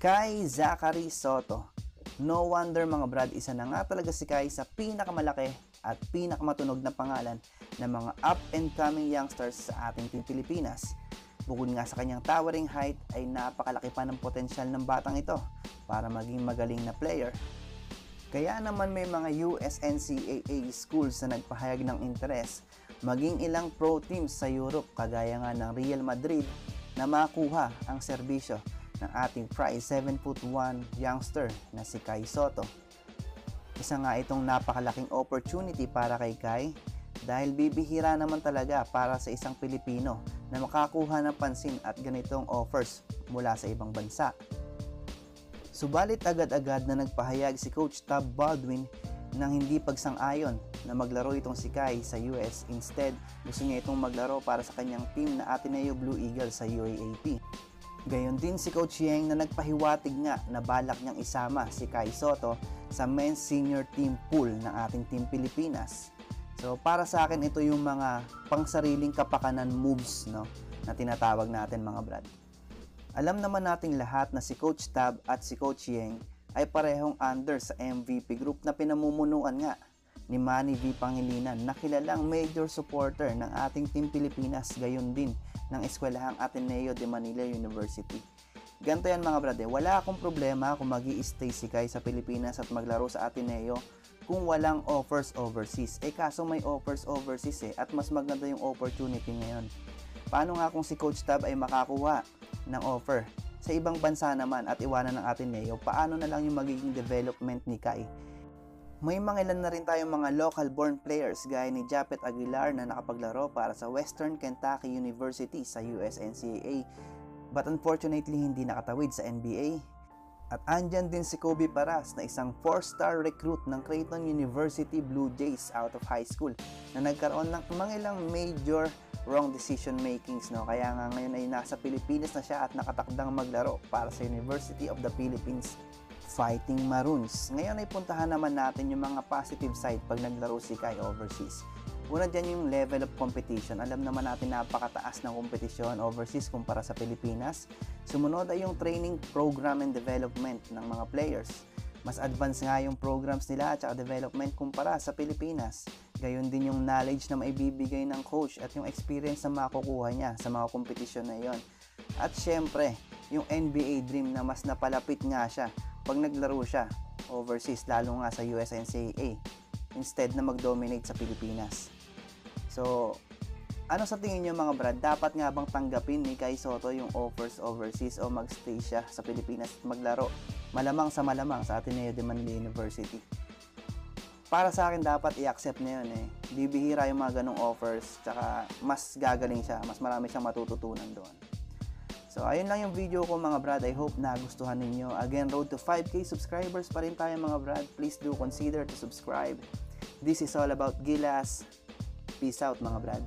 Kai Zachary Soto. No wonder mga brad, isa na nga talaga si Kai sa pinakamalaki at pinakamatunog na pangalan ng mga up-and-coming youngsters sa ating Team Pilipinas. Bukod nga sa kanyang towering height ay napakalaki pa ng potensyal ng batang ito para maging magaling na player. Kaya naman may mga USNCAA schools na nagpahayag ng interes maging ilang pro teams sa Europe kagaya nga ng Real Madrid na makuha ang serbisyo ng ating prize 7'1" youngster na si Kai Soto. Isa nga itong napakalaking opportunity para kay Kai dahil bibihira naman talaga para sa isang Pilipino na makakuha ng pansin at ganitong offers mula sa ibang bansa. Subalit agad-agad na nagpahayag si Coach Tab Baldwin ng hindi pagsang-ayon na maglaro itong si Kai sa US. Instead, gusto niya itong maglaro para sa kanyang team na Ateneo Blue Eagles sa UAAP. Gayon din si Coach Yeng na nagpahiwatig nga na balak niyang isama si Kai Soto sa men's senior team pool ng ating Team Pilipinas. So para sa akin ito yung mga pangsariling kapakanan moves, no, na tinatawag natin mga brad. Alam naman nating lahat na si Coach Tab at si Coach Yeng ay parehong under sa MVP group na pinamumunuan nga ni Manny V. Pangilinan na kilalang major supporter ng ating Team Pilipinas, gayon din ng eskwelahang Ateneo de Manila University. Ganito yan mga brad, wala akong problema kung magi-stay si Kai sa Pilipinas at maglaro sa Ateneo kung walang offers overseas. Kaso may offers overseas at mas maganda yung opportunity ngayon. Paano nga kung si Coach Tab ay makakuha ng offer sa ibang bansa naman at iwanan ng Ateneo? Paano na lang yung magiging development ni Kai? May mga ilan na rin tayong mga local born players gaya ni Japet Aguilar na nakapaglaro para sa Western Kentucky University sa USNCAA but unfortunately hindi nakatawid sa NBA. At andyan din si Kobe Paras na isang 4-star recruit ng Creighton University Blue Jays out of high school na nagkaroon ng mga ilang major wrong decision makings, no? Kaya nga ngayon ay nasa Pilipinas na siya at nakatakdang maglaro para sa University of the Philippines Fighting Maroons. Ngayon ay puntahan naman natin yung mga positive side pag naglaro si Kai overseas. Una dyan yung level of competition. Alam naman natin napakataas ng kompetisyon overseas kumpara sa Pilipinas. Sumunod ay yung training program and development ng mga players. Mas advanced nga yung programs nila at saka development kumpara sa Pilipinas. Gayon din yung knowledge na maibibigay ng coach at yung experience na makukuha niya sa mga kompetisyon na yon. At syempre, yung NBA dream na mas napalapit nga siya pag naglaro siya overseas, lalo nga sa USNCAA, instead na mag-dominate sa Pilipinas. So, ano sa tingin niyo mga brad? Dapat nga bang tanggapin ni Kai Soto yung offers overseas o magstay siya sa Pilipinas at maglaro? Malamang sa Ateneo de Manila University. Para sa akin, dapat i-accept na yun Bibihira yung mga ganong offers, tsaka mas gagaling siya, mas marami siyang matututunan doon. So, ayun lang yung video ko mga brad. I hope na gustuhan ninyo. Again, road to 5K subscribers pa rin tayo mga brad. Please do consider to subscribe. This is all about Gilas. Peace out mga brad.